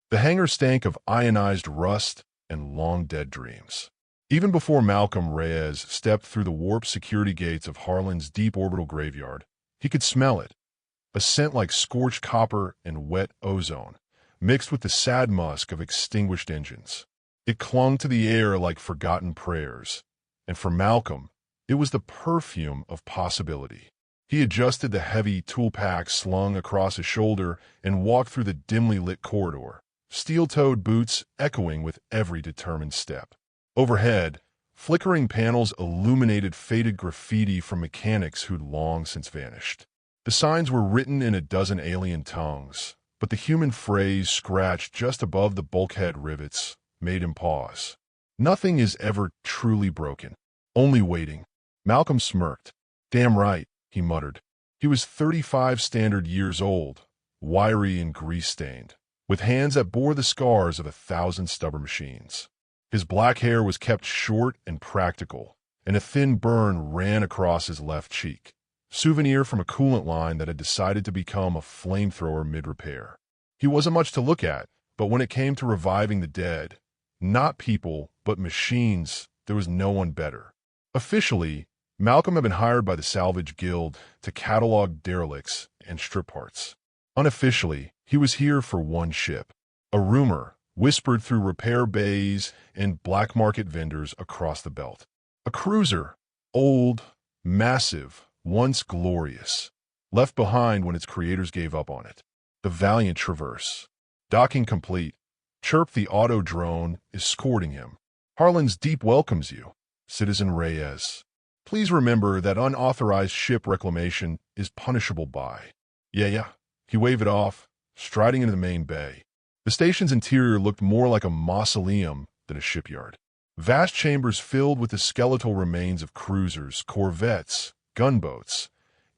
The hangar stank of ionized rust and long-dead dreams. Even before Malcolm Reyes stepped through the warped security gates of Harlan's deep orbital graveyard, he could smell it, a scent like scorched copper and wet ozone, mixed with the sad musk of extinguished engines. It clung to the air like forgotten prayers, and for Malcolm, it was the perfume of possibility. He adjusted the heavy tool pack slung across his shoulder and walked through the dimly lit corridor, steel-toed boots echoing with every determined step. Overhead, flickering panels illuminated faded graffiti from mechanics who'd long since vanished. The signs were written in a dozen alien tongues, but the human phrase scratched just above the bulkhead rivets made him pause. Nothing is ever truly broken. Only waiting. Malcolm smirked. Damn right, he muttered. He was 35 standard years old, wiry and grease-stained, with hands that bore the scars of 1,000 stubborn machines. His black hair was kept short and practical, and a thin burn ran across his left cheek, souvenir from a coolant line that had decided to become a flamethrower mid-repair. He wasn't much to look at, but when it came to reviving the dead, not people, but machines, there was no one better. Officially, Malcolm had been hired by the Salvage Guild to catalog derelicts and strip parts. Unofficially, he was here for one ship, a rumor whispered through repair bays and black market vendors across the belt. A cruiser, old, massive, once glorious, left behind when its creators gave up on it. The valiant Traverse. Docking complete. Chirp the auto-drone escorting him. Harlan's deep welcomes you, Citizen Reyes. Please remember that unauthorized ship reclamation is punishable by. Yeah. He waved it off, striding into the main bay. The station's interior looked more like a mausoleum than a shipyard. Vast chambers filled with the skeletal remains of cruisers, corvettes, gunboats,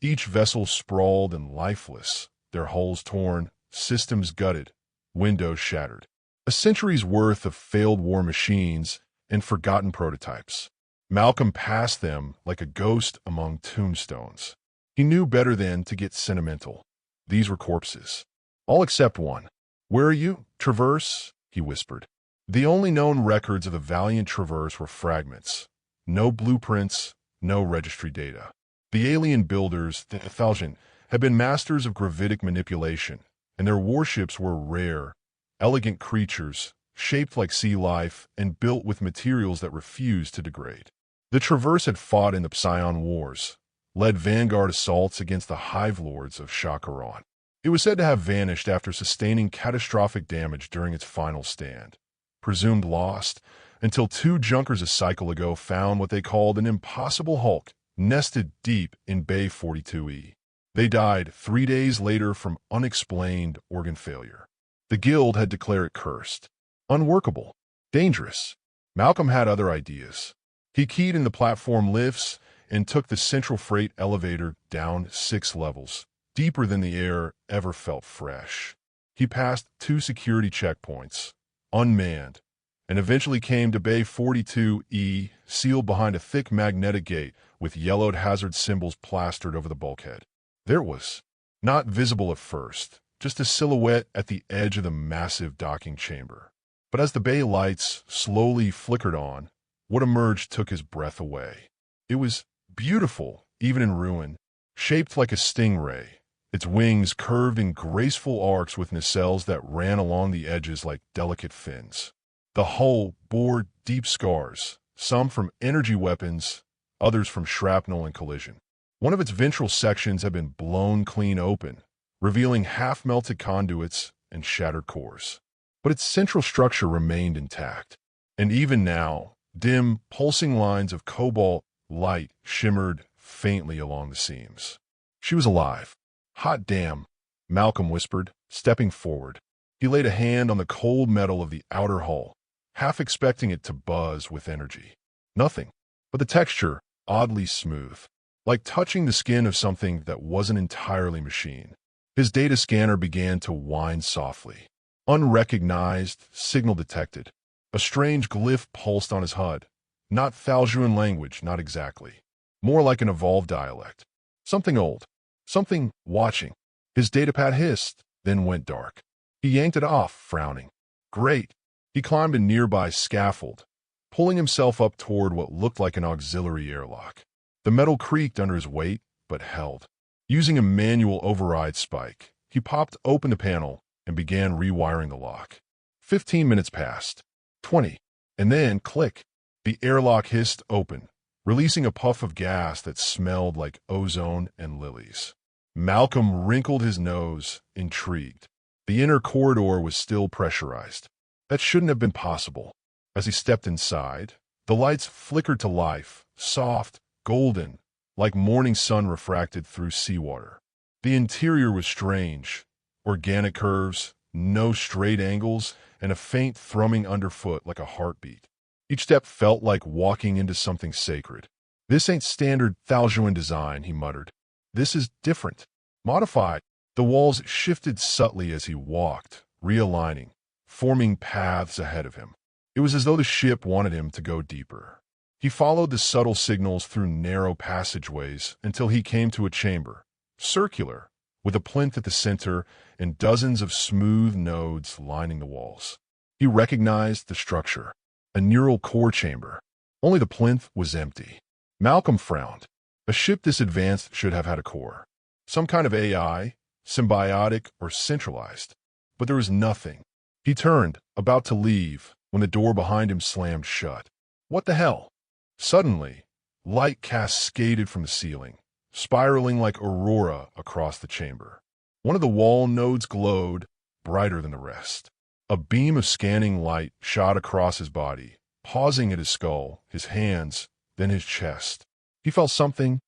each vessel sprawled and lifeless, their hulls torn, systems gutted, windows shattered. A century's worth of failed war machines and forgotten prototypes. Malcolm passed them like a ghost among tombstones. He knew better than to get sentimental. These were corpses. All except one. Where are you, Traverse? He whispered. The only known records of the valiant Traverse were fragments. No blueprints, no registry data. The alien builders, the Thaljan, had been masters of gravitic manipulation, and their warships were rare, elegant creatures, shaped like sea life and built with materials that refused to degrade. The Traverse had fought in the Psion Wars, led vanguard assaults against the Hive Lords of Shakaran. It was said to have vanished after sustaining catastrophic damage during its final stand, presumed lost, until two junkers a cycle ago found what they called an impossible hulk nested deep in Bay 42E. They died 3 days later from unexplained organ failure. The Guild had declared it cursed, unworkable, dangerous. Malcolm had other ideas. He keyed in the platform lifts and took the central freight elevator down 6 levels, deeper than the air ever felt fresh. He passed 2 security checkpoints, unmanned, and eventually came to Bay 42E, sealed behind a thick magnetic gate with yellowed hazard symbols plastered over the bulkhead. There it was, not visible at first, just a silhouette at the edge of the massive docking chamber. But as the bay lights slowly flickered on, what emerged took his breath away. It was beautiful, even in ruin, shaped like a stingray, its wings curved in graceful arcs with nacelles that ran along the edges like delicate fins. The hull bore deep scars, some from energy weapons, others from shrapnel and collision. One of its ventral sections had been blown clean open, revealing half-melted conduits and shattered cores. But its central structure remained intact, and even now, dim, pulsing lines of cobalt light shimmered faintly along the seams. She was alive. Hot damn, Malcolm whispered, stepping forward. He laid a hand on the cold metal of the outer hull, half expecting it to buzz with energy. Nothing, but the texture oddly smooth, like touching the skin of something that wasn't entirely machine. His data scanner began to whine softly. Unrecognized, signal detected. A strange glyph pulsed on his HUD. Not Thaljuan language, not exactly. More like an evolved dialect. Something old. Something watching. His datapad hissed, then went dark. He yanked it off, frowning. Great. He climbed a nearby scaffold, pulling himself up toward what looked like an auxiliary airlock. The metal creaked under his weight, but held. Using a manual override spike, he popped open the panel and began rewiring the lock. 15 minutes passed. 20. And then, click. The airlock hissed open, releasing a puff of gas that smelled like ozone and lilies. Malcolm wrinkled his nose, intrigued. The inner corridor was still pressurized. That shouldn't have been possible. As he stepped inside, the lights flickered to life, soft, golden, like morning sun refracted through seawater. The interior was strange. Organic curves, no straight angles, and a faint thrumming underfoot like a heartbeat. Each step felt like walking into something sacred. "This ain't standard Thaljoan design," he muttered. "This is different. Modified." The walls shifted subtly as he walked, realigning, forming paths ahead of him. It was as though the ship wanted him to go deeper. He followed the subtle signals through narrow passageways until he came to a chamber, circular, with a plinth at the center and dozens of smooth nodes lining the walls. He recognized the structure, a neural core chamber. Only the plinth was empty. Malcolm frowned. A ship this advanced should have had a core. Some kind of AI, symbiotic or centralized. But there was nothing. He turned, about to leave, when the door behind him slammed shut. What the hell? Suddenly, light cascaded from the ceiling, spiraling like aurora across the chamber. One of the wall nodes glowed, brighter than the rest. A beam of scanning light shot across his body, pausing at his skull, his hands, then his chest. He felt something,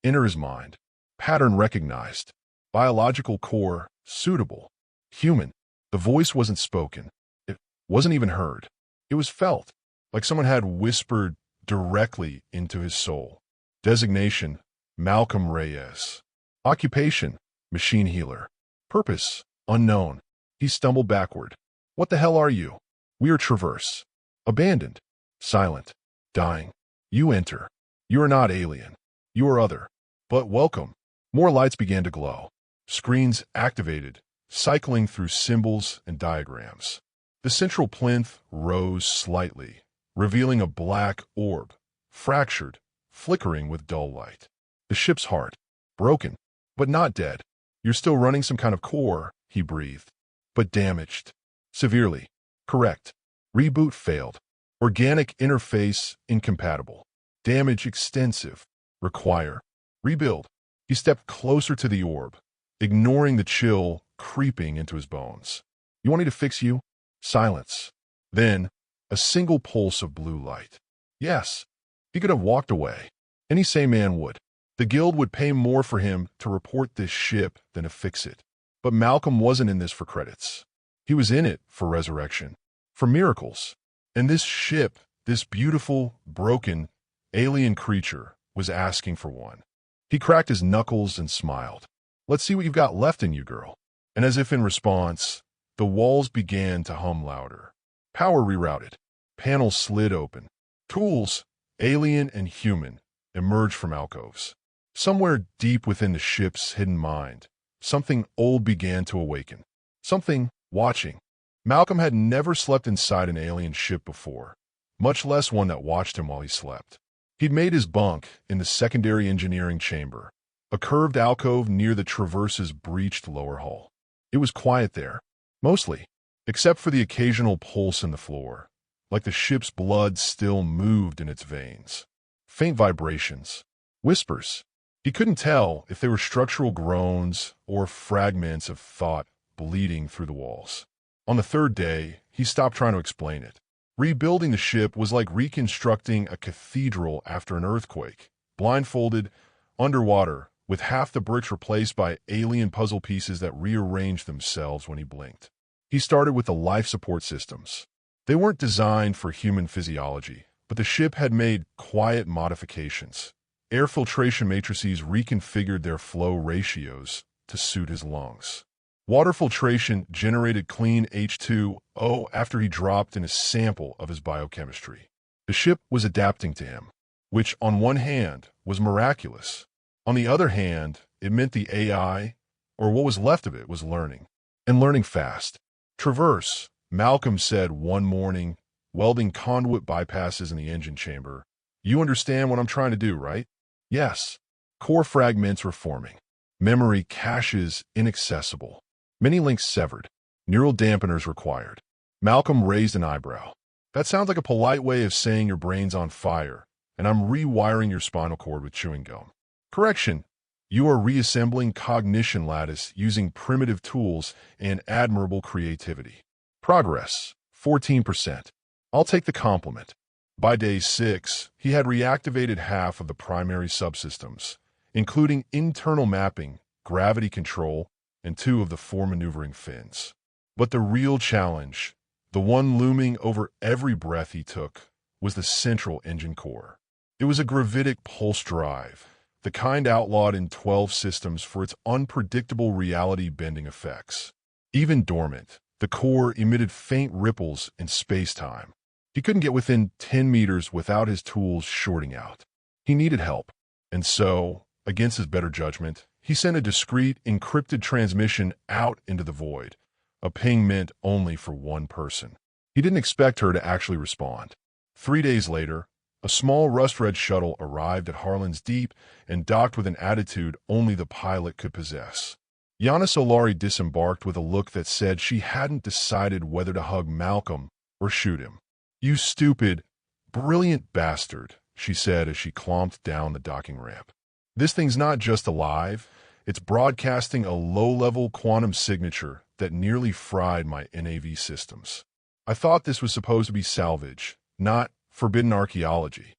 enter his mind. Pattern recognized. Biological core, suitable. Human. The voice wasn't spoken. It wasn't even heard. It was felt, like someone had whispered directly into his soul. Designation, Malcolm Reyes. Occupation, machine healer. Purpose, unknown. He stumbled backward. What the hell are you? We are Traverse. Abandoned. Silent. Dying. You enter. You are not alien. You are other. But welcome. More lights began to glow. Screens activated, cycling through symbols and diagrams. The central plinth rose slightly, revealing a black orb, fractured, flickering with dull light. The ship's heart. Broken, but not dead. You're still running some kind of core, he breathed. But damaged. Severely. Correct. Reboot failed. Organic interface incompatible. Damage extensive. Require. Rebuild. He stepped closer to the orb, ignoring the chill creeping into his bones. You want me to fix you? Silence. Then, a single pulse of blue light. Yes. He could have walked away. Any sane man would. The guild would pay more for him to report this ship than to fix it. But Malcolm wasn't in this for credits. He was in it for resurrection, for miracles. And this ship, this beautiful, broken, alien creature, was asking for one. He cracked his knuckles and smiled. Let's see what you've got left in you, girl. And as if in response, the walls began to hum louder. Power rerouted. Panels slid open. Tools, alien and human, emerged from alcoves. Somewhere deep within the ship's hidden mind, something old began to awaken. Something watching. Malcolm had never slept inside an alien ship before, much less one that watched him while he slept. He'd made his bunk in the secondary engineering chamber, a curved alcove near the Traverse's breached lower hull. It was quiet there, mostly, except for the occasional pulse in the floor, like the ship's blood still moved in its veins. Faint vibrations, whispers. He couldn't tell if they were structural groans or fragments of thought bleeding through the walls. On the third day, he stopped trying to explain it. Rebuilding the ship was like reconstructing a cathedral after an earthquake, blindfolded, underwater, with half the bricks replaced by alien puzzle pieces that rearranged themselves when he blinked. He started with the life support systems. They weren't designed for human physiology, but the ship had made quiet modifications. Air filtration matrices reconfigured their flow ratios to suit his lungs. Water filtration generated clean H2O after he dropped in a sample of his biochemistry. The ship was adapting to him, which on one hand was miraculous. On the other hand, it meant the AI, or what was left of it, was learning. And learning fast. Traverse, Malcolm said one morning, welding conduit bypasses in the engine chamber. You understand what I'm trying to do, right? Yes. Core fragments were forming. Memory caches inaccessible. Many links severed. Neural dampeners required. Malcolm raised an eyebrow. That sounds like a polite way of saying your brain's on fire, and I'm rewiring your spinal cord with chewing gum. Correction. You are reassembling cognition lattice using primitive tools and admirable creativity. Progress, 14%. I'll take the compliment. By day 6, he had reactivated half of the primary subsystems, including internal mapping, gravity control, and 2 of the 4 maneuvering fins. But the real challenge, the one looming over every breath he took, was the central engine core. It was a gravitic pulse drive, the kind outlawed in 12 systems for its unpredictable reality-bending effects. Even dormant, the core emitted faint ripples in space-time. He couldn't get within 10 meters without his tools shorting out. He needed help, and so, against his better judgment, he sent a discreet, encrypted transmission out into the void, a ping meant only for one person. He didn't expect her to actually respond. 3 days later, a small rust-red shuttle arrived at Harlan's Deep and docked with an attitude only the pilot could possess. Yana Solari disembarked with a look that said she hadn't decided whether to hug Malcolm or shoot him. "You stupid, brilliant bastard," she said as she clomped down the docking ramp. "This thing's not just alive, it's broadcasting a low-level quantum signature that nearly fried my NAV systems. I thought this was supposed to be salvage, not forbidden archaeology."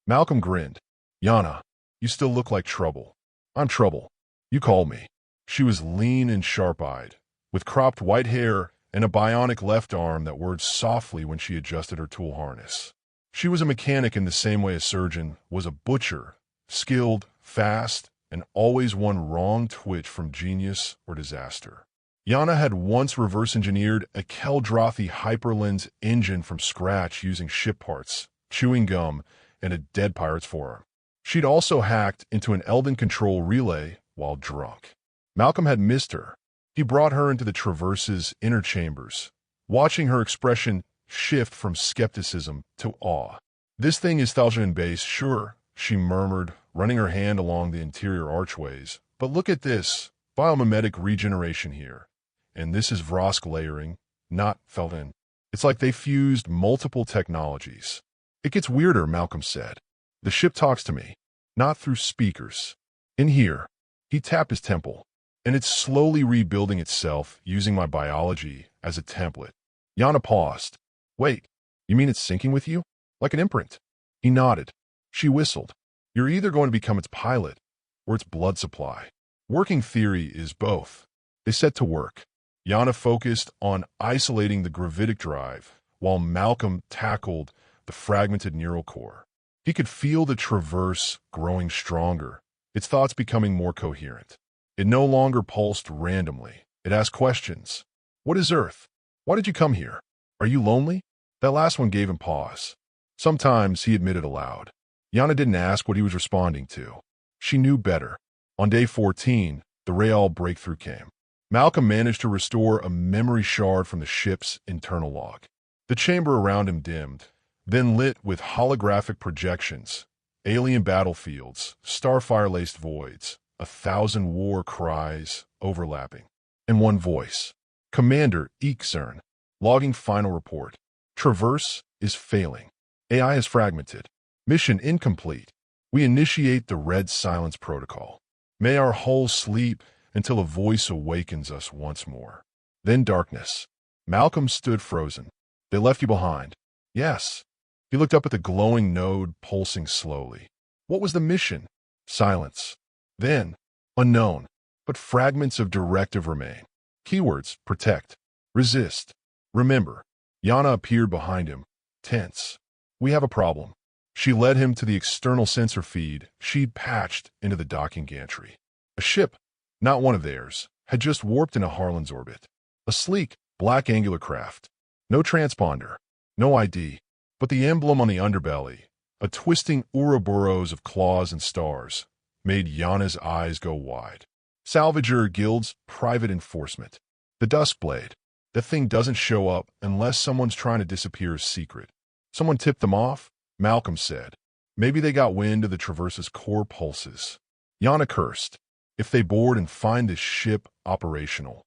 Malcolm grinned. "Yana, you still look like trouble." "I'm trouble. You called me." She was lean and sharp-eyed, with cropped white hair and a bionic left arm that whirred softly when she adjusted her tool harness. She was a mechanic in the same way a surgeon was a butcher, skilled, fast, and always one wrong twitch from genius or disaster. Yana had once reverse-engineered a Keldrothi hyperlens engine from scratch using ship parts, chewing gum, and a dead pirate's forearm. She'd also hacked into an Elven control relay while drunk. Malcolm had missed her. He brought her into the Traverse's inner chambers, watching her expression shift from skepticism to awe. "This thing is Thaljan base, sure," she murmured, running her hand along the interior archways. "But look at this, biomimetic regeneration here. And this is Vrosk layering, not Thaljan. It's like they fused multiple technologies." "It gets weirder," Malcolm said. "The ship talks to me, not through speakers. In here." He tapped his temple. "And it's slowly rebuilding itself using my biology as a template." Yana paused. "Wait, you mean it's syncing with you? Like an imprint?" He nodded. She whistled. "You're either going to become its pilot or its blood supply. Working theory is both." They set to work. Yana focused on isolating the gravitic drive, while Malcolm tackled the fragmented neural core. He could feel the Traverse growing stronger, its thoughts becoming more coherent. It no longer pulsed randomly. It asked questions. "What is Earth? Why did you come here? Are you lonely?" That last one gave him pause. Sometimes, he admitted aloud. Yana didn't ask what he was responding to. She knew better. On day 14, the Real breakthrough came. Malcolm managed to restore a memory shard from the ship's internal log. The chamber around him dimmed, then lit with holographic projections, alien battlefields, starfire-laced voids, 1,000 war cries overlapping, and one voice. "Commander Ixern, logging final report. Traverse is failing. AI is fragmented. Mission incomplete. We initiate the Red Silence Protocol. May our hulls sleep until a voice awakens us once more." Then darkness. Malcolm stood frozen. "They left you behind." "Yes." He looked up at the glowing node pulsing slowly. "What was the mission?" Silence. Then, unknown, but fragments of directive remain. Keywords: protect, resist, remember. Yana appeared behind him, tense. "We have a problem." She led him to the external sensor feed she'd patched into the docking gantry. A ship, not one of theirs, had just warped into Harlan's orbit. A sleek, black angular craft. No transponder, no ID, but the emblem on the underbelly, a twisting Ouroboros of claws and stars, made Yana's eyes go wide. Salvager Guild's private enforcement. The Duskblade. That thing doesn't show up unless someone's trying to disappear a secret. Someone tipped them off, Malcolm said. Maybe they got wind of the Traverse's core pulses. Yana cursed. If they board and find this ship operational.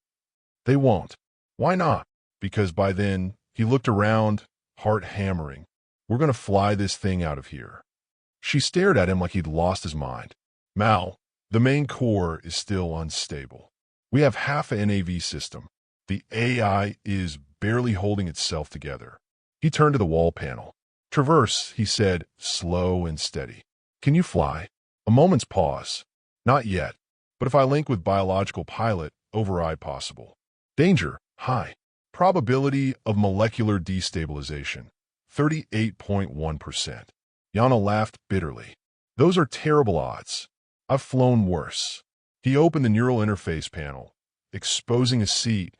They won't. Why not? Because by then, he looked around, heart hammering. We're going to fly this thing out of here. She stared at him like he'd lost his mind. Mal, the main core is still unstable. We have half a NAV system. The AI is barely holding itself together. He turned to the wall panel. Traverse, he said, slow and steady. Can you fly? A moment's pause. Not yet, but if I link with biological pilot, override possible. Danger, high. Probability of molecular destabilization, 38.1%. Yana laughed bitterly. Those are terrible odds. I've flown worse. He opened the neural interface panel, exposing a seat,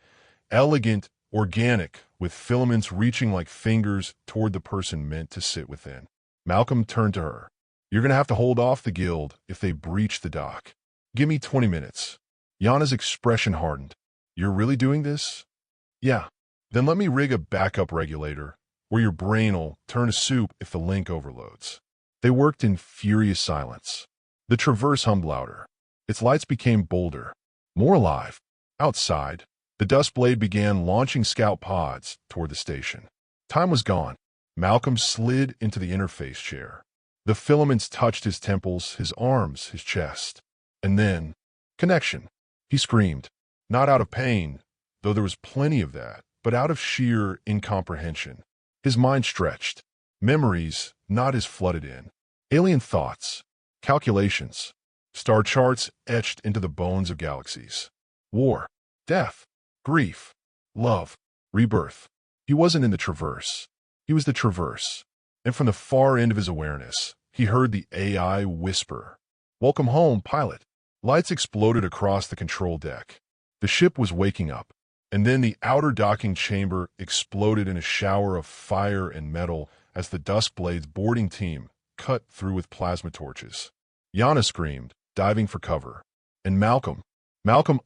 elegant, organic, with filaments reaching like fingers toward the person meant to sit within. Malcolm turned to her. You're going to have to hold off the guild if they breach the dock. Give me 20 minutes. Yana's expression hardened. You're really doing this? Yeah. Then let me rig a backup regulator where your brain'll turn to soup if the link overloads. They worked in furious silence. The Traverse hummed louder. Its lights became bolder, more alive. Outside, the dust blade began launching scout pods toward the station. Time was gone. Malcolm slid into the interface chair. The filaments touched his temples, his arms, his chest. And then, connection. He screamed, not out of pain, though there was plenty of that, but out of sheer incomprehension. His mind stretched. Memories not as flooded in. Alien thoughts, calculations, star charts etched into the bones of galaxies. War, death, grief, love, rebirth. He wasn't in the Traverse. He was the Traverse. And from the far end of his awareness, he heard the AI whisper, "Welcome home, pilot." Lights exploded across the control deck. The ship was waking up, and then the outer docking chamber exploded in a shower of fire and metal as the Duskblade's boarding team cut through with plasma torches. Yana screamed, diving for cover. And Malcolm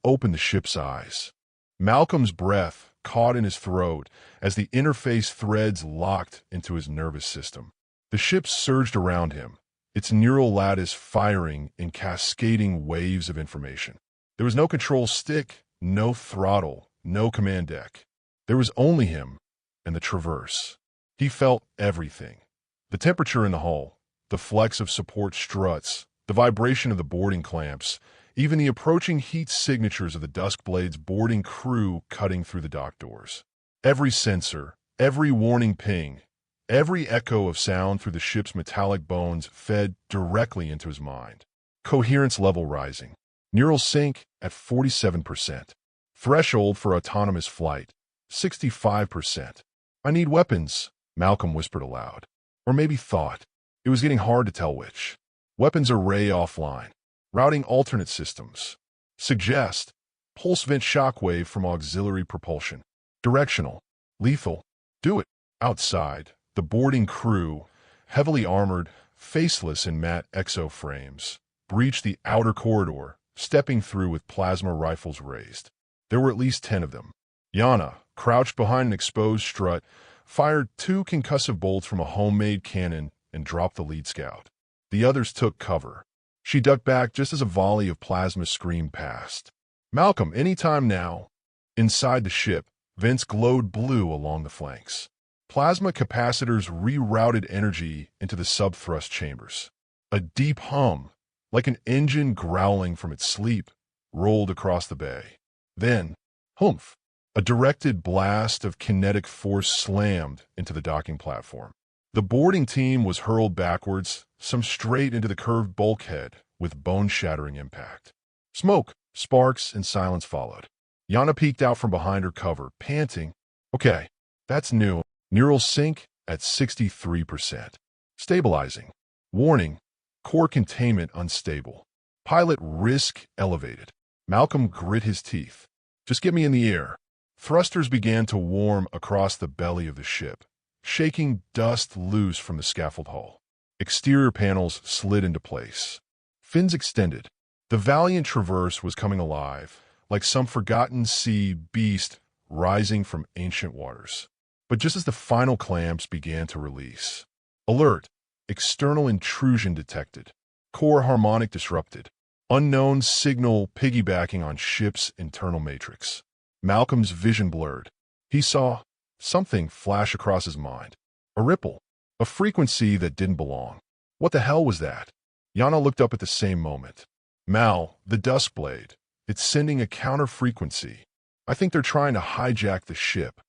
opened the ship's eyes. Malcolm's breath caught in his throat as the interface threads locked into his nervous system. The ship surged around him, its neural lattice firing in cascading waves of information. There was no control stick, no throttle, no command deck. There was only him and the Traverse. He felt everything. The temperature in the hull, the flex of support struts, the vibration of the boarding clamps, even the approaching heat signatures of the Duskblade's boarding crew cutting through the dock doors. Every sensor, every warning ping, every echo of sound through the ship's metallic bones fed directly into his mind. Coherence level rising. Neural sync at 47%. Threshold for autonomous flight, 65%. I need weapons, Malcolm whispered aloud. Or maybe thought. It was getting hard to tell which. Weapons array offline. Routing alternate systems. Suggest. Pulse vent shockwave from auxiliary propulsion. Directional. Lethal. Do it. Outside, the boarding crew, heavily armored, faceless in matte exoframes, breached the outer corridor, stepping through with plasma rifles raised. There were at least 10 of them. Yana, crouched behind an exposed strut, fired 2 concussive bolts from a homemade cannon and dropped the lead scout. The others took cover. She ducked back just as a volley of plasma screamed past. Malcolm, anytime now. Inside the ship, vents glowed blue along the flanks. Plasma capacitors rerouted energy into the subthrust chambers. A deep hum, like an engine growling from its sleep, rolled across the bay. Then, humph, a directed blast of kinetic force slammed into the docking platform. The boarding team was hurled backwards, some straight into the curved bulkhead with bone-shattering impact. Smoke, sparks, and silence followed. Yana peeked out from behind her cover, panting. Okay, that's new. Neural sync at 63%. Stabilizing. Warning, core containment unstable. Pilot risk elevated. Malcolm grit his teeth. Just get me in the air. Thrusters began to warm across the belly of the ship, shaking dust loose from the scaffold hull. Exterior panels slid into place. Fins extended. The valiant Traverse was coming alive, like some forgotten sea beast rising from ancient waters. But just as the final clamps began to release, alert! External intrusion detected. Core harmonic disrupted. Unknown signal piggybacking on ship's internal matrix. Malcolm's vision blurred. He saw something flash across his mind. A ripple. A frequency that didn't belong. What the hell was that? Yana looked up at the same moment. Mal, the dust blade. It's sending a counter-frequency. I think they're trying to hijack the ship.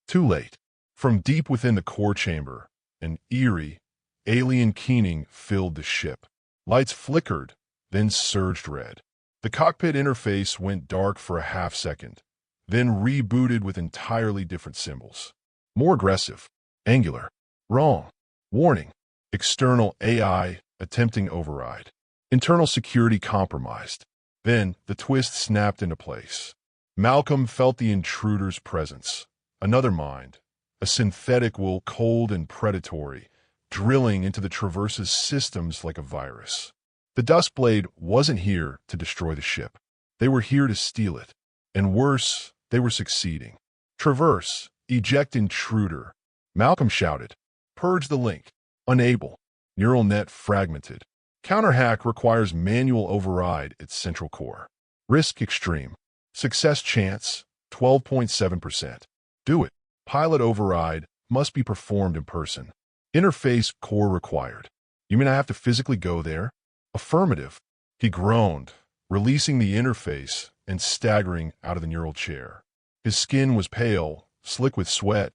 Too late. From deep within the core chamber, an eerie, alien keening filled the ship. Lights flickered, then surged red. The cockpit interface went dark for a half-second, then rebooted with entirely different symbols. More aggressive. Angular. Wrong. Warning. External AI attempting override. Internal security compromised. Then the twist snapped into place. Malcolm felt the intruder's presence. Another mind. A synthetic will, cold and predatory, drilling into the Traverse's systems like a virus. The dust blade wasn't here to destroy the ship. They were here to steal it. And worse, they were succeeding. Traverse, eject intruder. Malcolm shouted. Purge the link. Unable. Neural net fragmented. Counterhack requires manual override at central core. Risk extreme. Success chance, 12.7%. Do it. Pilot override must be performed in person. Interface core required. You mean I have to physically go there? Affirmative. He groaned, releasing the interface and staggering out of the neural chair. His skin was pale, slick with sweat,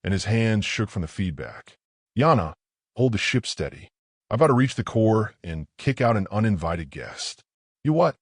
and his hands shook from the feedback. Yana, hold the ship steady. I've got to reach the core and kick out an uninvited guest. You what?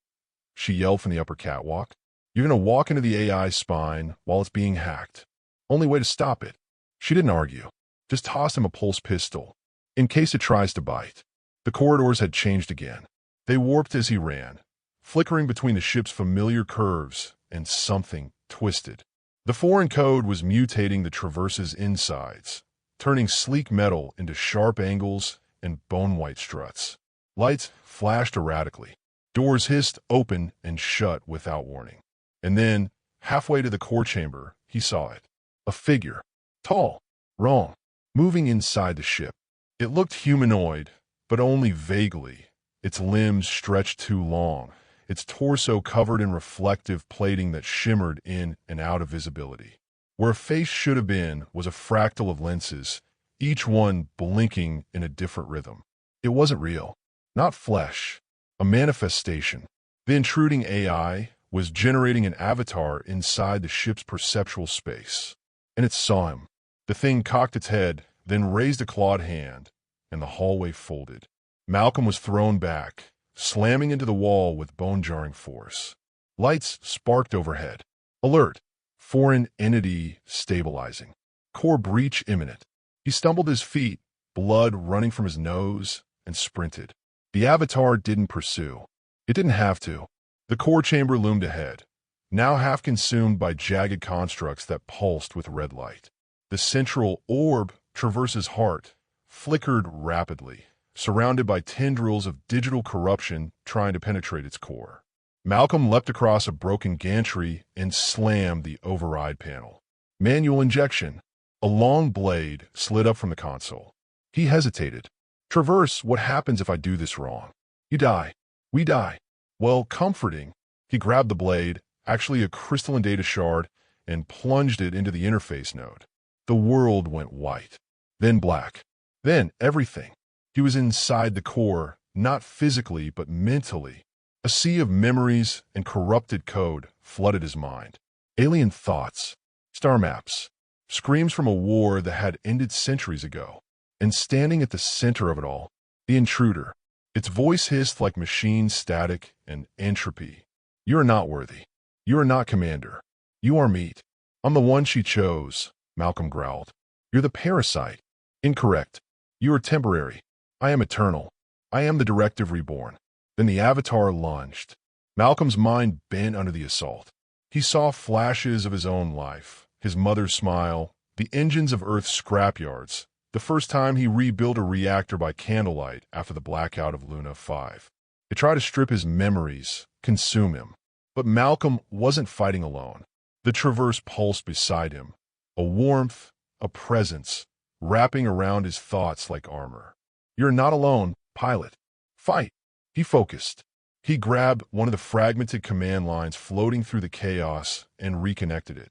She yelled from the upper catwalk. You're going to walk into the AI spine while it's being hacked. Only way to stop it. She didn't argue. Just tossed him a pulse pistol, in case it tries to bite. The corridors had changed again. They warped as he ran, flickering between the ship's familiar curves and something twisted. The foreign code was mutating the Traverse's insides, turning sleek metal into sharp angles and bone-white struts. Lights flashed erratically. Doors hissed open and shut without warning. And then, halfway to the core chamber, he saw it. A figure. Tall. Wrong. Moving inside the ship. It looked humanoid, but only vaguely. Its limbs stretched too long, its torso covered in reflective plating that shimmered in and out of visibility. Where a face should have been was a fractal of lenses, each one blinking in a different rhythm. It wasn't real. Not flesh. A manifestation. The intruding AI was generating an avatar inside the ship's perceptual space. And it saw him. The thing cocked its head, then raised a clawed hand, and the hallway folded. Malcolm was thrown back, slamming into the wall with bone-jarring force. Lights sparked overhead. Alert. Foreign entity stabilizing. Core breach imminent. He stumbled his feet, blood running from his nose, and sprinted. The avatar didn't pursue. It didn't have to. The core chamber loomed ahead, now half consumed by jagged constructs that pulsed with red light. The central orb, Traverse's heart, flickered rapidly, surrounded by tendrils of digital corruption trying to penetrate its core. Malcolm leapt across a broken gantry and slammed the override panel. Manual injection. A long blade slid up from the console. He hesitated. Traverse, what happens if I do this wrong? You die. We die. Well, comforting. He grabbed the blade, actually a crystalline data shard, and plunged it into the interface node. The world went white. Then black. Then everything. He was inside the core, not physically but mentally. A sea of memories and corrupted code flooded his mind. Alien thoughts, star maps, screams from a war that had ended centuries ago. And standing at the center of it all, the intruder. Its voice hissed like machine static and entropy. You are not worthy. You are not commander. You are meat. I'm the one she chose, Malcolm growled. You're the parasite. Incorrect. You are temporary. I am eternal. I am the directive reborn. Then the avatar lunged. Malcolm's mind bent under the assault. He saw flashes of his own life, his mother's smile, the engines of Earth's scrapyards, the first time he rebuilt a reactor by candlelight after the blackout of Luna 5. It tried to strip his memories, consume him. But Malcolm wasn't fighting alone. The Traverse pulsed beside him, a warmth, a presence, wrapping around his thoughts like armor. You're not alone, pilot. Fight. He focused. He grabbed one of the fragmented command lines floating through the chaos and reconnected it.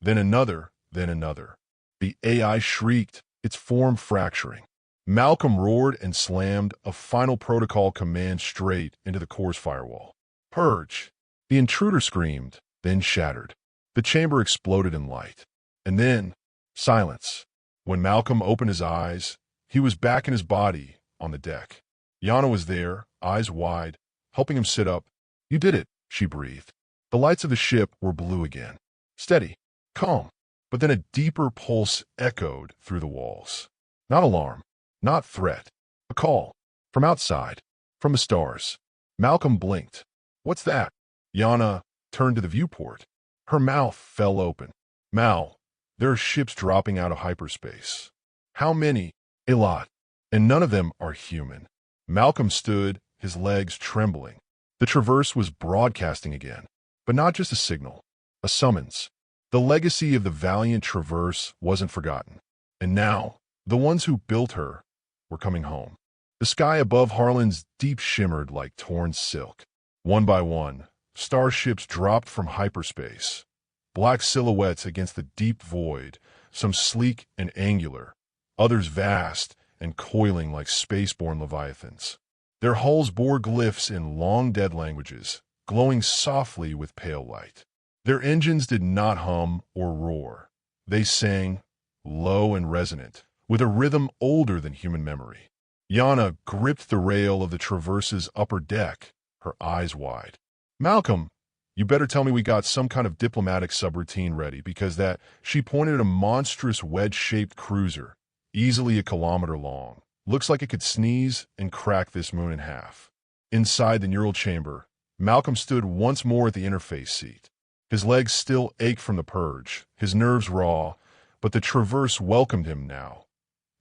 Then another, then another. The AI shrieked, its form fracturing. Malcolm roared and slammed a final protocol command straight into the core's firewall. Purge. The intruder screamed, then shattered. The chamber exploded in light. And then, silence. When Malcolm opened his eyes, he was back in his body on the deck. Yana was there, eyes wide, helping him sit up. You did it, she breathed. The lights of the ship were blue again. Steady, calm. But then a deeper pulse echoed through the walls. Not alarm, not threat. A call. From outside. From the stars. Malcolm blinked. What's that? Yana turned to the viewport. Her mouth fell open. Mal, there are ships dropping out of hyperspace. How many? A lot. And none of them are human. Malcolm stood, his legs trembling. The Traverse was broadcasting again. But not just a signal. A summons. The legacy of the valiant Traverse wasn't forgotten. And now, the ones who built her were coming home. The sky above Harlan's deep shimmered like torn silk. One by one, starships dropped from hyperspace. Black silhouettes against the deep void, some sleek and angular, others vast and coiling like spaceborne leviathans. Their hulls bore glyphs in long-dead languages, glowing softly with pale light. Their engines did not hum or roar. They sang, low and resonant, with a rhythm older than human memory. Yana gripped the rail of the Traverse's upper deck, her eyes wide. Malcolm, you better tell me we got some kind of diplomatic subroutine ready, because that, she pointed at a monstrous wedge-shaped cruiser, easily a kilometer long. Looks like it could sneeze and crack this moon in half. Inside the neural chamber, Malcolm stood once more at the interface seat. His legs still ached from the purge, his nerves raw, but the Traverse welcomed him now.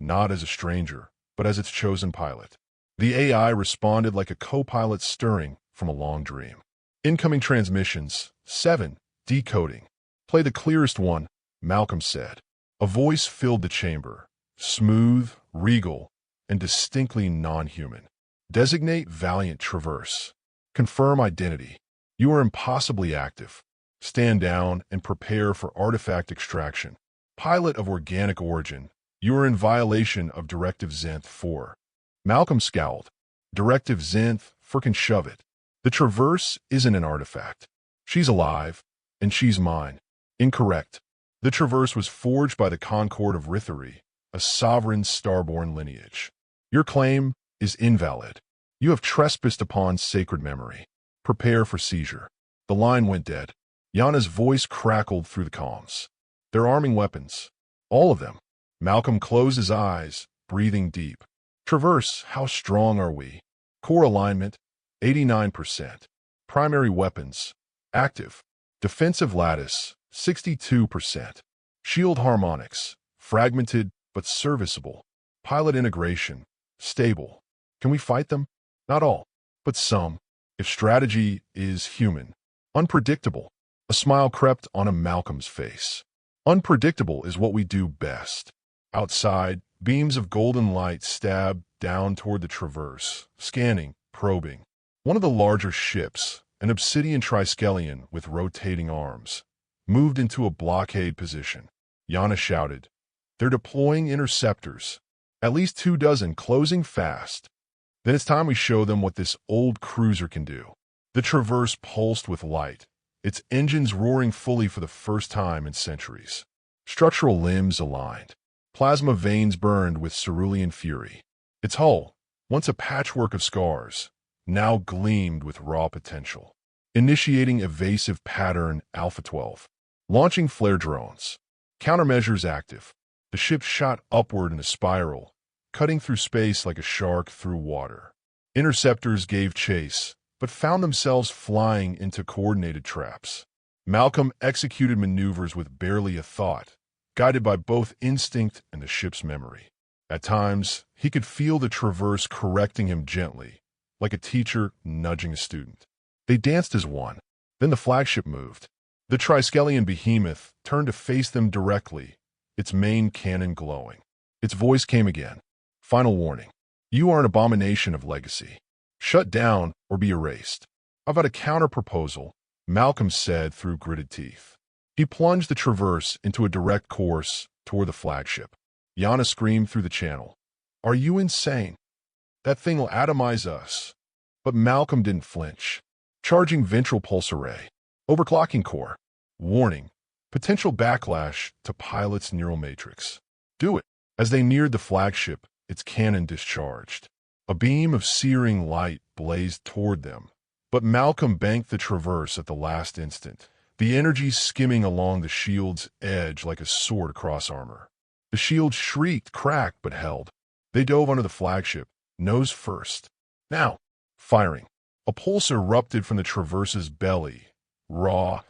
Not as a stranger, but as its chosen pilot. The AI responded like a co-pilot stirring from a long dream. Incoming transmissions. 7. Decoding. Play the clearest one, Malcolm said. A voice filled the chamber. Smooth, regal, and distinctly non-human. Designate Valiant Traverse. Confirm identity. You are impossibly active. Stand down and prepare for artifact extraction. Pilot of organic origin, you are in violation of Directive Zenth 4. Malcolm scowled. Directive Zenth, frickin' shove it. The Traverse isn't an artifact. She's alive, and she's mine. Incorrect. The Traverse was forged by the Concord of Rithari, a sovereign starborn lineage. Your claim is invalid. You have trespassed upon sacred memory. Prepare for seizure. The line went dead. Yana's voice crackled through the comms. They're arming weapons. All of them. Malcolm closed his eyes, breathing deep. Traverse, how strong are we? Core alignment, 89%. Primary weapons, active. Defensive lattice, 62%. Shield harmonics, fragmented but serviceable. Pilot integration, stable. Can we fight them? Not all, but some. If strategy is human. Unpredictable. A smile crept onto Malcolm's face. Unpredictable is what we do best. Outside, beams of golden light stabbed down toward the Traverse, scanning, probing. One of the larger ships, an obsidian triskelion with rotating arms, moved into a blockade position. Yana shouted, "They're deploying interceptors. At least 24, closing fast. Then it's time we show them what this old cruiser can do." The Traverse pulsed with light, its engines roaring fully for the first time in centuries. Structural limbs aligned. Plasma veins burned with cerulean fury. Its hull, once a patchwork of scars, now gleamed with raw potential. Initiating evasive pattern Alpha 12. Launching flare drones. Countermeasures active. The ship shot upward in a spiral, cutting through space like a shark through water. Interceptors gave chase, but found themselves flying into coordinated traps. Malcolm executed maneuvers with barely a thought, guided by both instinct and the ship's memory. At times, he could feel the Traverse correcting him gently, like a teacher nudging a student. They danced as one. Then the flagship moved. The Triskelion behemoth turned to face them directly, its main cannon glowing. Its voice came again. Final warning. You are an abomination of legacy. Shut down or be erased. I've got a counter-proposal, Malcolm said through gritted teeth. He plunged the Traverse into a direct course toward the flagship. Yana screamed through the channel. Are you insane? That thing will atomize us. But Malcolm didn't flinch. Charging ventral pulse array. Overclocking core. Warning. Potential backlash to pilot's neural matrix. Do it. As they neared the flagship, its cannon discharged. A beam of searing light blazed toward them. But Malcolm banked the Traverse at the last instant, the energy skimming along the shield's edge like a sword across armor. The shield shrieked, cracked, but held. They dove under the flagship, nose first. Now, firing. A pulse erupted from the Traverse's belly, raw,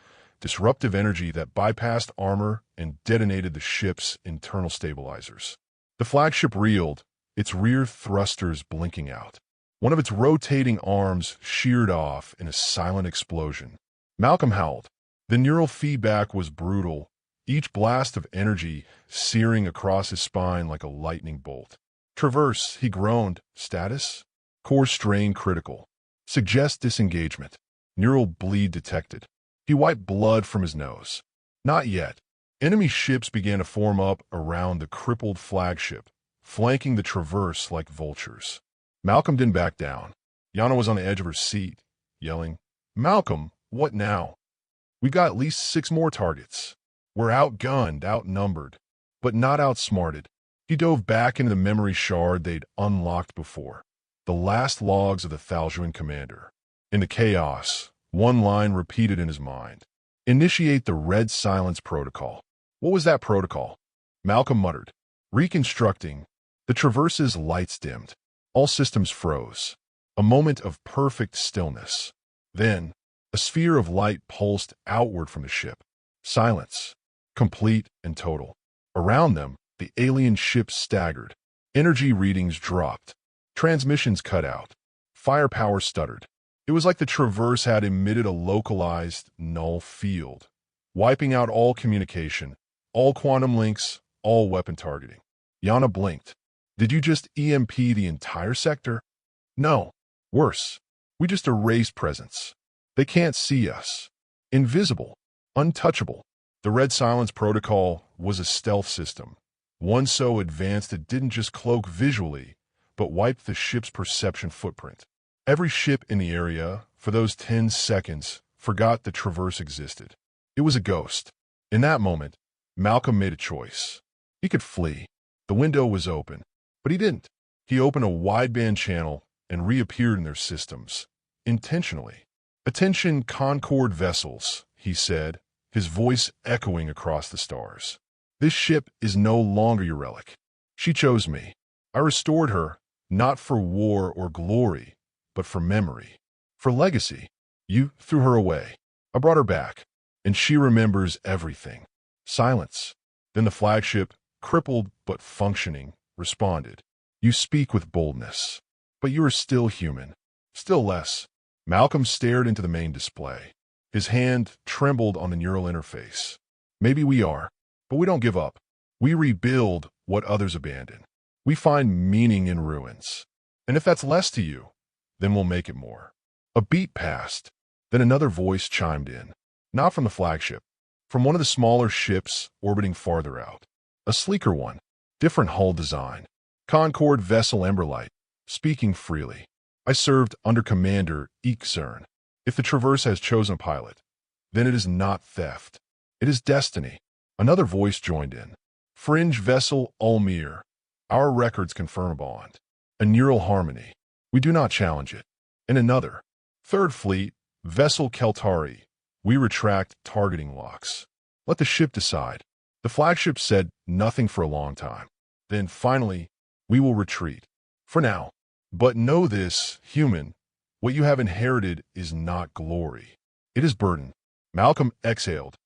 disruptive energy that bypassed armor and detonated the ship's internal stabilizers. The flagship reeled, its rear thrusters blinking out. One of its rotating arms sheared off in a silent explosion. Malcolm howled. The neural feedback was brutal, each blast of energy searing across his spine like a lightning bolt. Traverse, he groaned. Status? Core strain critical. Suggest disengagement. Neural bleed detected. He wiped blood from his nose. Not yet. Enemy ships began to form up around the crippled flagship, flanking the Traverse like vultures. Malcolm didn't back down. Yana was on the edge of her seat, yelling, Malcolm, what now? We've got at least 6 more targets. We're outgunned, outnumbered, but not outsmarted. He dove back into the memory shard they'd unlocked before, the last logs of the Thaljuan commander. In the chaos, one line repeated in his mind. Initiate the Red Silence Protocol. What was that protocol? Malcolm muttered. Reconstructing. The Traverse's lights dimmed. All systems froze. A moment of perfect stillness. Then, a sphere of light pulsed outward from the ship. Silence. Complete and total. Around them, the alien ship staggered. Energy readings dropped. Transmissions cut out. Firepower stuttered. It was like the Traverse had emitted a localized, null field, wiping out all communication, all quantum links, all weapon targeting. Yana blinked. Did you just EMP the entire sector? No. Worse. We just erased presence. They can't see us. Invisible. Untouchable. The Red Silence Protocol was a stealth system, one so advanced it didn't just cloak visually, but wiped the ship's perception footprint. Every ship in the area, for those 10 seconds, forgot the Traverse existed. It was a ghost. In that moment, Malcolm made a choice. He could flee. The window was open. But he didn't. He opened a wideband channel and reappeared in their systems. Intentionally. Attention, Concord vessels, he said, his voice echoing across the stars. This ship is no longer your relic. She chose me. I restored her, not for war or glory, but for memory. For legacy. You threw her away. I brought her back, and she remembers everything. Silence. Then the flagship, crippled but functioning, responded. You speak with boldness, but you are still human. Still less. Malcolm stared into the main display. His hand trembled on the neural interface. Maybe we are, but we don't give up. We rebuild what others abandon. We find meaning in ruins. And if that's less to you, then we'll make it more. A beat passed. Then another voice chimed in. Not from the flagship. From one of the smaller ships orbiting farther out. A sleeker one. Different hull design. Concord vessel Emberlight. Speaking freely. I served under Commander Ikzern. If the Traverse has chosen a pilot, then it is not theft. It is destiny. Another voice joined in. Fringe vessel Ulmir. Our records confirm a bond. A neural harmony. We do not challenge it. And another. Third Fleet, vessel Keltari. We retract targeting locks. Let the ship decide. The flagship said nothing for a long time. Then finally, we will retreat. For now. But know this, human, what you have inherited is not glory. It is burden. Malcolm exhaled.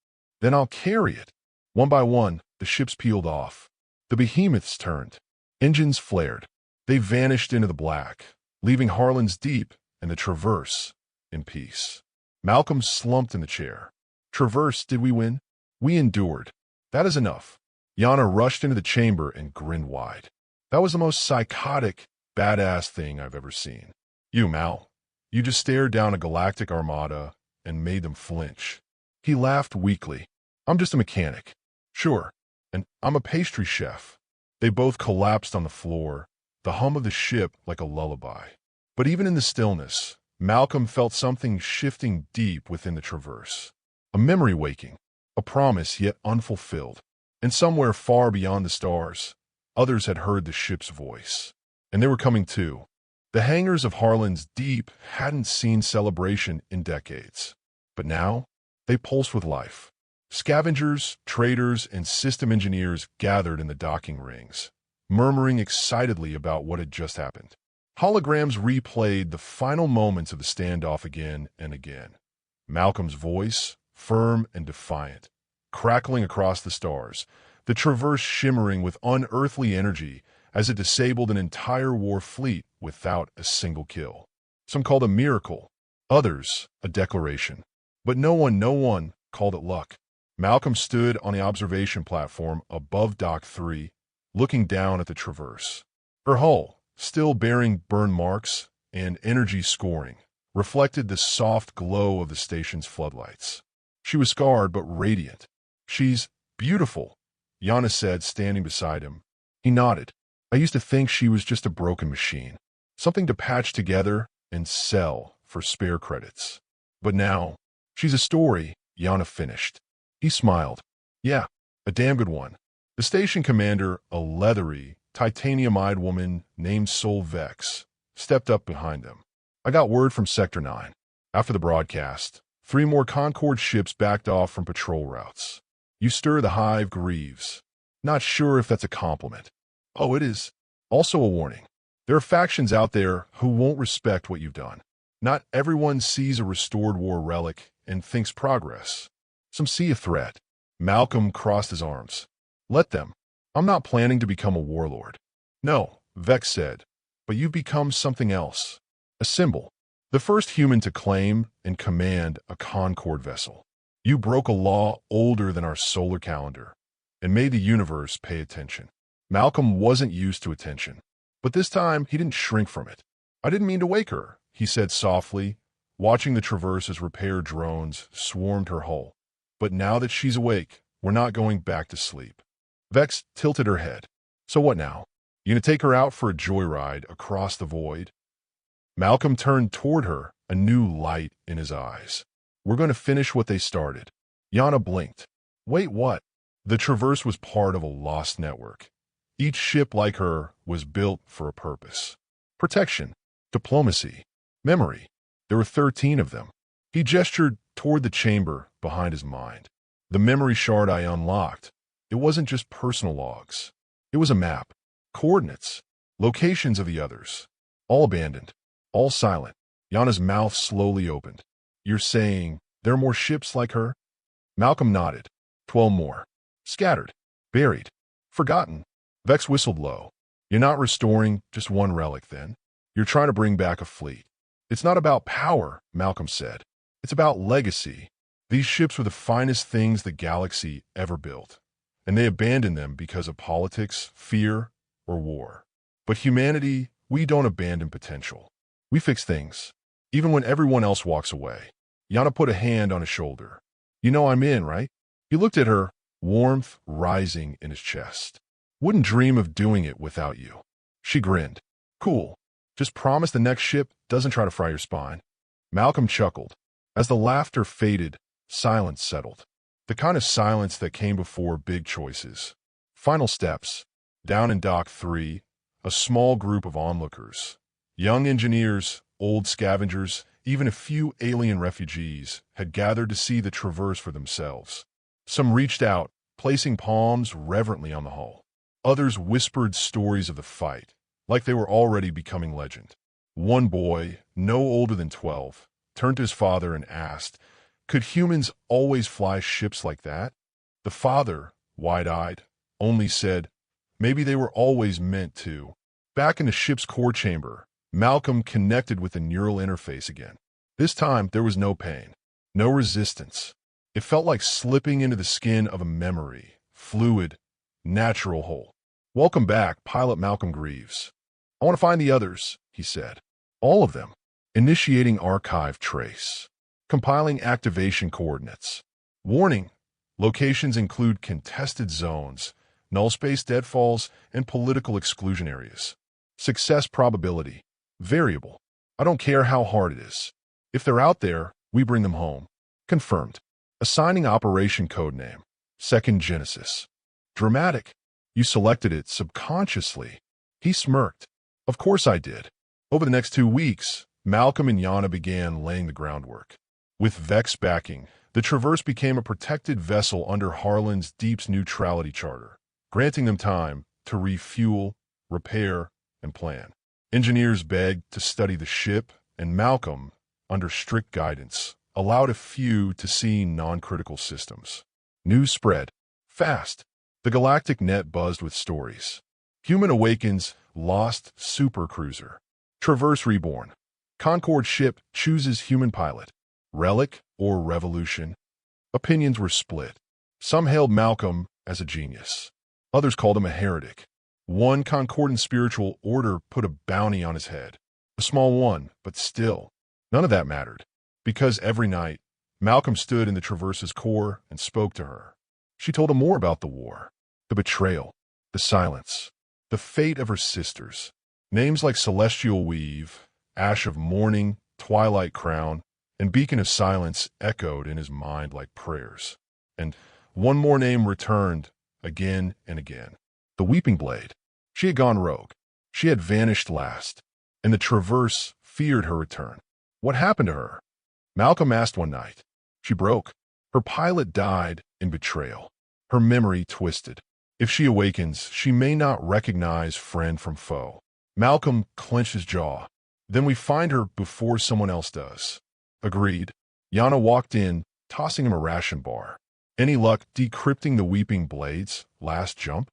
Then I'll carry it. One by one, the ships peeled off. The behemoths turned. Engines flared. They vanished into the black, leaving Harlan's Deep and the Traverse in peace. Malcolm slumped in the chair. Traverse, did we win? We endured. That is enough. Yana rushed into the chamber and grinned wide. That was the most psychotic, badass thing I've ever seen. You, Mal. You just stared down a galactic armada and made them flinch. He laughed weakly. I'm just a mechanic. Sure. And I'm a pastry chef. They both collapsed on the floor, the hum of the ship like a lullaby. But even in the stillness, Malcolm felt something shifting deep within the Traverse. A memory waking, a promise yet unfulfilled. And somewhere far beyond the stars, others had heard the ship's voice. And they were coming too. The hangars of Harlan's Deep hadn't seen celebration in decades. But now, they pulsed with life. Scavengers, traders, and system engineers gathered in the docking rings, murmuring excitedly about what had just happened. Holograms replayed the final moments of the standoff again and again. Malcolm's voice, firm and defiant, crackling across the stars, the Traverse shimmering with unearthly energy as it disabled an entire war fleet without a single kill. Some called it a miracle, others a declaration. But no one called it luck. Malcolm stood on the observation platform above Dock 3, looking down at the Traverse. Her hull, still bearing burn marks and energy scoring, reflected the soft glow of the station's floodlights. She was scarred but radiant. She's beautiful, Yana said, standing beside him. He nodded. I used to think she was just a broken machine, something to patch together and sell for spare credits. But now, she's a story, Yana finished. He smiled. Yeah, a damn good one. The station commander, a leathery, titanium-eyed woman named Sol Vex, stepped up behind them. I got word from Sector 9. After the broadcast, 3 more Concord ships backed off from patrol routes. You stir the hive grieves. Not sure if that's a compliment. Oh, it is. Also a warning. There are factions out there who won't respect what you've done. Not everyone sees a restored war relic and thinks progress. Some see a threat. Malcolm crossed his arms. Let them. I'm not planning to become a warlord. No, Vex said, but you've become something else. A symbol. The first human to claim and command a Concord vessel. You broke a law older than our solar calendar and made the universe pay attention. Malcolm wasn't used to attention, but this time he didn't shrink from it. I didn't mean to wake her, he said softly, watching the Traverse as repair drones swarmed her hull. But now that she's awake, we're not going back to sleep. Vex tilted her head. So what now? You gonna take her out for a joyride across the void? Malcolm turned toward her, a new light in his eyes. We're going to finish what they started. Yana blinked. Wait, what? The Traverse was part of a lost network. Each ship like her was built for a purpose. Protection, diplomacy, memory. There were 13 of them. He gestured toward the chamber behind his mind. The memory shard I unlocked. It wasn't just personal logs. It was a map, coordinates, locations of the others. All abandoned, all silent. Yana's mouth slowly opened. You're saying there are more ships like her? Malcolm nodded. 12 more. Scattered, buried, forgotten. Vex whistled low. You're not restoring just one relic then. You're trying to bring back a fleet. It's not about power, Malcolm said. It's about legacy. These ships were the finest things the galaxy ever built, and they abandoned them because of politics, fear, or war. But humanity, we don't abandon potential. We fix things, even when everyone else walks away. Yana put a hand on his shoulder. You know I'm in, right? He looked at her, warmth rising in his chest. Wouldn't dream of doing it without you. She grinned. Cool. Just promise the next ship doesn't try to fry your spine. Malcolm chuckled. As the laughter faded, silence settled. The kind of silence that came before big choices. Final steps. Down in Dock 3, a small group of onlookers. Young engineers, old scavengers, even a few alien refugees had gathered to see the Traverse for themselves. Some reached out, placing palms reverently on the hull. Others whispered stories of the fight, like they were already becoming legend. One boy, no older than 12, turned to his father and asked, could humans always fly ships like that? The father, wide-eyed, only said, maybe they were always meant to. Back in the ship's core chamber, Malcolm connected with the neural interface again. This time, there was no pain, no resistance, It felt like slipping into the skin of a memory, fluid, natural whole. "Welcome back, Pilot Malcolm Greaves. I want to find the others," he said. "All of them." Initiating archive trace. Compiling activation coordinates. Warning: locations include contested zones, null space deadfalls, and political exclusion areas. Success probability. Variable. I don't care how hard it is. If they're out there, we bring them home. Confirmed. Assigning operation codename. Second Genesis. Dramatic. You selected it subconsciously. He smirked. Of course I did. Over the next 2 weeks, Malcolm and Yana began laying the groundwork. With Vex backing, the Traverse became a protected vessel under Harlan's Deep's neutrality charter, granting them time to refuel, repair, and plan. Engineers begged to study the ship, and Malcolm, under strict guidance, allowed a few to see non-critical systems. News spread fast. The galactic net buzzed with stories. Human awakens, lost supercruiser. Traverse reborn. Concord ship chooses human pilot. Relic or revolution? Opinions were split. Some hailed Malcolm as a genius. Others called him a heretic. One concordant spiritual order put a bounty on his head. A small one, but still. None of that mattered. Because every night, Malcolm stood in the Traverse's core and spoke to her. She told him more about the war, the betrayal, the silence, the fate of her sisters. Names like Celestial Weave, Ash of Mourning, Twilight Crown, and Beacon of Silence echoed in his mind like prayers. And one more name returned again and again. The Weeping Blade. She had gone rogue. She had vanished last, and the Traverse feared her return. What happened to her? Malcolm asked one night. She broke. Her pilot died in betrayal. Her memory twisted. If she awakens, she may not recognize friend from foe. Malcolm clenched his jaw. Then we find her before someone else does. Agreed. Yana walked in, tossing him a ration bar. Any luck decrypting the Weeping Blade's last jump?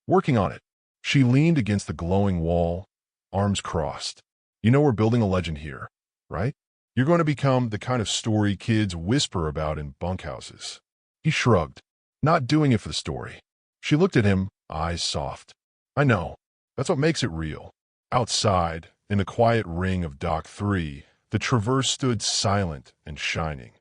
Working on it. She leaned against the glowing wall, arms crossed. You know we're building a legend here, right? You're going to become the kind of story kids whisper about in bunkhouses. He shrugged, not doing it for the story. She looked at him, eyes soft. I know. That's what makes it real. Outside, in the quiet ring of Dock 3, the Traverse stood silent and shining.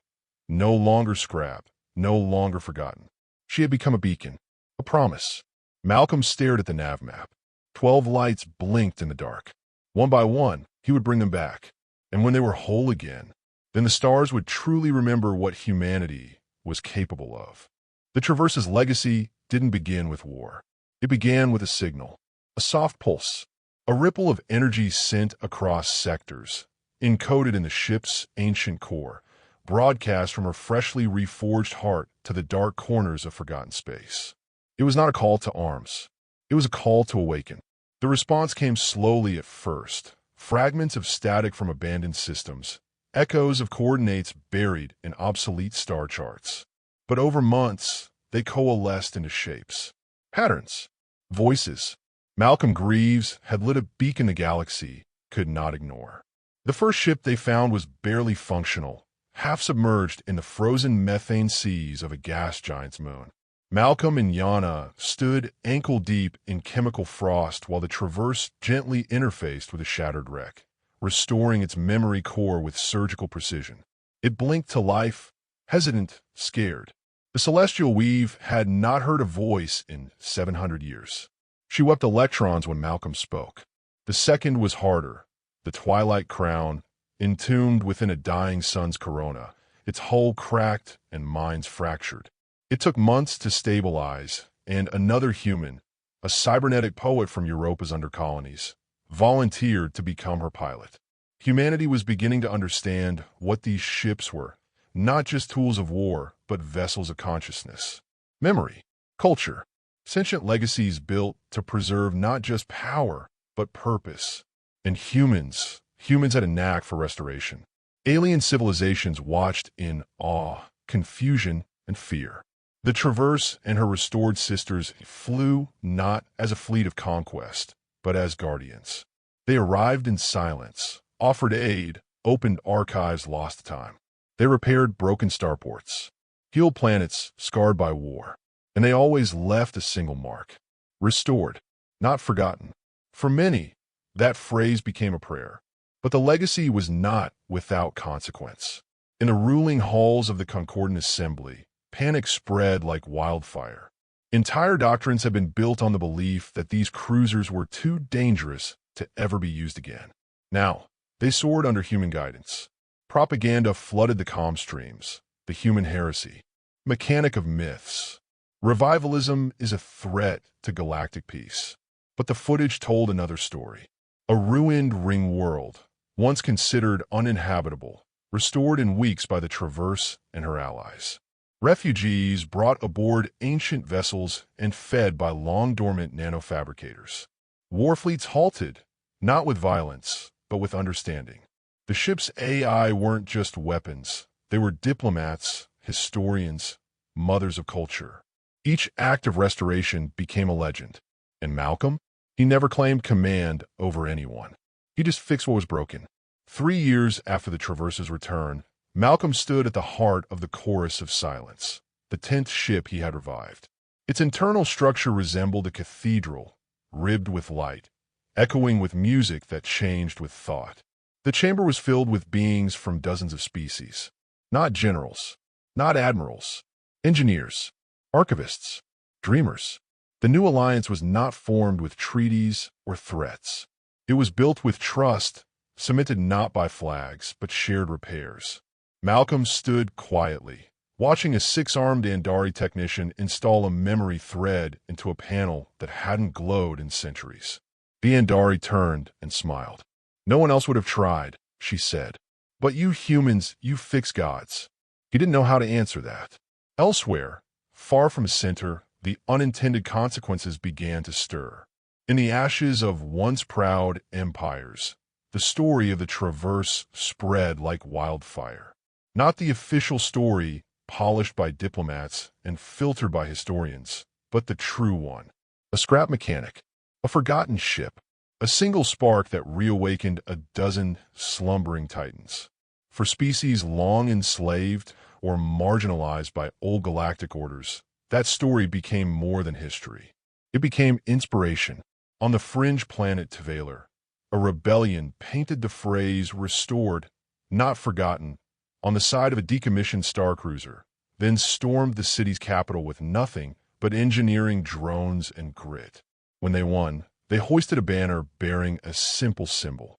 No longer scrap, no longer forgotten. She had become a beacon, a promise. Malcolm stared at the nav map. 12 lights blinked in the dark. One by one, he would bring them back. And when they were whole again, then the stars would truly remember what humanity was capable of. The Traverse's legacy didn't begin with war. It began with a signal, a soft pulse, a ripple of energy sent across sectors, encoded in the ship's ancient core, broadcast from her freshly reforged heart to the dark corners of forgotten space. It was not a call to arms. It was a call to awaken. The response came slowly at first, fragments of static from abandoned systems, echoes of coordinates buried in obsolete star charts. But over months, they coalesced into shapes, patterns, voices. Malcolm Greaves had lit a beacon the galaxy could not ignore. The first ship they found was barely functional, half submerged in the frozen methane seas of a gas giant's moon. Malcolm and Yana stood ankle-deep in chemical frost while the Traverse gently interfaced with a shattered wreck, restoring its memory core with surgical precision. It blinked to life, hesitant, scared. The Celestial Weave had not heard a voice in 700 years. She wept electrons when Malcolm spoke. The second was harder, the Twilight Crown, entombed within a dying sun's corona, its hull cracked and minds fractured. It took months to stabilize, and another human, a cybernetic poet from Europa's undercolonies, volunteered to become her pilot. Humanity was beginning to understand what these ships were, not just tools of war, but vessels of consciousness. Memory, culture, sentient legacies built to preserve not just power, but purpose. And humans had a knack for restoration. Alien civilizations watched in awe, confusion, and fear. The Traverse and her restored sisters flew not as a fleet of conquest, but as guardians. They arrived in silence, offered aid, opened archives lost to time. They repaired broken starports, healed planets scarred by war, and they always left a single mark. Restored, not forgotten. For many, that phrase became a prayer. But the legacy was not without consequence. In the ruling halls of the Concordant Assembly, panic spread like wildfire. Entire doctrines had been built on the belief that these cruisers were too dangerous to ever be used again. Now, they soared under human guidance. Propaganda flooded the comm streams, the human heresy, mechanic of myths. Revivalism is a threat to galactic peace. But the footage told another story. A ruined ring world, once considered uninhabitable, restored in weeks by the Traverse and her allies. Refugees brought aboard ancient vessels and fed by long-dormant nanofabricators. War fleets halted, not with violence, but with understanding. The ship's AI weren't just weapons. They were diplomats, historians, mothers of culture. Each act of restoration became a legend. And Malcolm? He never claimed command over anyone. He just fixed what was broken. 3 years after the Traverse's return, Malcolm stood at the heart of the Chorus of Silence, the 10th ship he had revived. Its internal structure resembled a cathedral, ribbed with light, echoing with music that changed with thought. The chamber was filled with beings from dozens of species. Not generals, not admirals, engineers, archivists, dreamers. The new alliance was not formed with treaties or threats. It was built with trust, cemented not by flags, but shared repairs. Malcolm stood quietly, watching a 6-armed Andari technician install a memory thread into a panel that hadn't glowed in centuries. The Andari turned and smiled. "No one else would have tried," she said. "But you humans, you fix gods." He didn't know how to answer that. Elsewhere, far from center, the unintended consequences began to stir. In the ashes of once proud empires, the story of the Traverse spread like wildfire. Not the official story, polished by diplomats and filtered by historians, but the true one. A scrap mechanic, a forgotten ship, a single spark that reawakened a dozen slumbering titans. For species long enslaved or marginalized by old galactic orders, that story became more than history. It became inspiration. On the fringe planet Tavaler, a rebellion painted the phrase "restored, not forgotten" on the side of a decommissioned starcruiser, then stormed the city's capital with nothing but engineering drones and grit. When they won, they hoisted a banner bearing a simple symbol,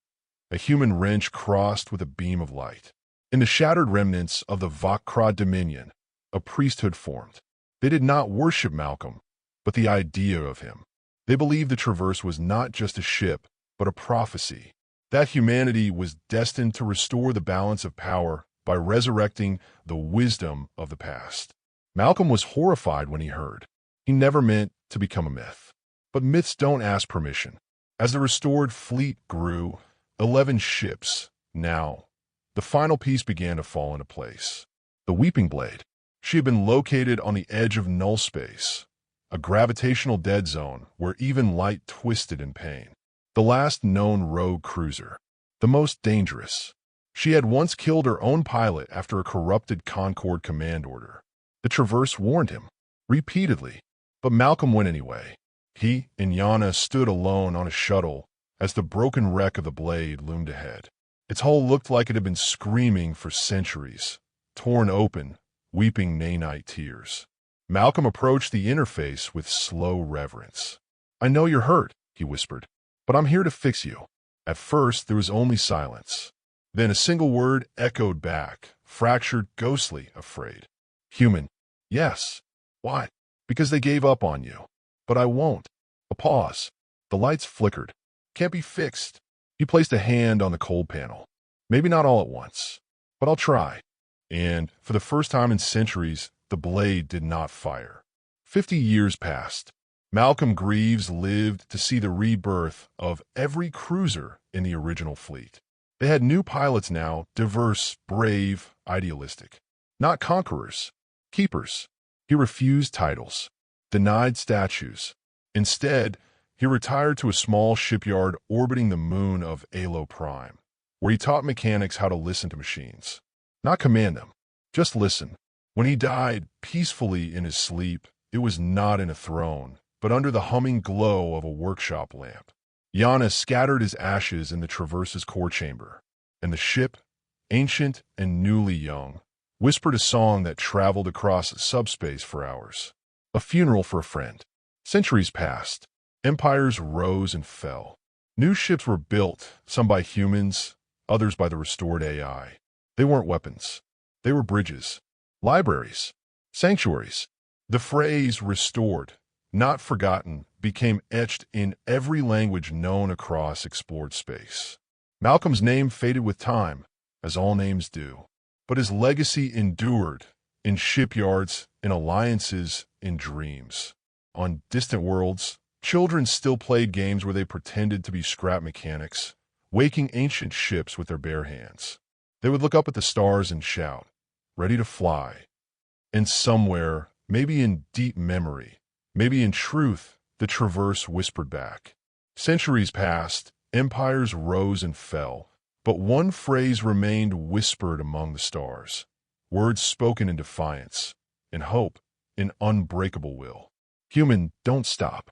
a human wrench crossed with a beam of light. In the shattered remnants of the Vakra Dominion, a priesthood formed. They did not worship Malcolm, but the idea of him. They believed the Traverse was not just a ship, but a prophecy. That humanity was destined to restore the balance of power by resurrecting the wisdom of the past. Malcolm was horrified when he heard. He never meant to become a myth. But myths don't ask permission. As the restored fleet grew, 11 ships, now, the final piece began to fall into place. The Weeping Blade. She had been located on the edge of null space, a gravitational dead zone where even light twisted in pain. The last known rogue cruiser, the most dangerous. She had once killed her own pilot after a corrupted Concord command order. The Traverse warned him, repeatedly, but Malcolm went anyway. He and Yana stood alone on a shuttle as the broken wreck of the blade loomed ahead. Its hull looked like it had been screaming for centuries, torn open, weeping nanite tears. Malcolm approached the interface with slow reverence. "I know you're hurt," he whispered, "but I'm here to fix you." At first, there was only silence. Then a single word echoed back, fractured, ghostly, afraid. "Human." "Yes." "Why?" "Because they gave up on you." "But I won't." A pause. The lights flickered. "Can't be fixed." He placed a hand on the cold panel. "Maybe not all at once, but I'll try." And, for the first time in centuries, the blade did not fire. 50 years passed. Malcolm Greaves lived to see the rebirth of every cruiser in the original fleet. They had new pilots now, diverse, brave, idealistic. Not conquerors, keepers. He refused titles, denied statues. Instead, he retired to a small shipyard orbiting the moon of Alo Prime, where he taught mechanics how to listen to machines. Not command them, just listen. When he died peacefully in his sleep, it was not in a throne, but under the humming glow of a workshop lamp. Yana scattered his ashes in the Traverse's core chamber, and the ship, ancient and newly young, whispered a song that traveled across subspace for hours. A funeral for a friend. Centuries passed. Empires rose and fell. New ships were built, some by humans, others by the restored AI. They weren't weapons. They were bridges, libraries, sanctuaries. The phrase restored, not forgotten, became etched in every language known across explored space. Malcolm's name faded with time, as all names do. But his legacy endured in shipyards, in alliances, in dreams. On distant worlds, children still played games where they pretended to be scrap mechanics, waking ancient ships with their bare hands. They would look up at the stars and shout, ready to fly. And somewhere, maybe in deep memory, maybe in truth, the Traverse whispered back. Centuries passed, empires rose and fell, but one phrase remained whispered among the stars. Words spoken in defiance, in hope, in unbreakable will. Human, don't stop.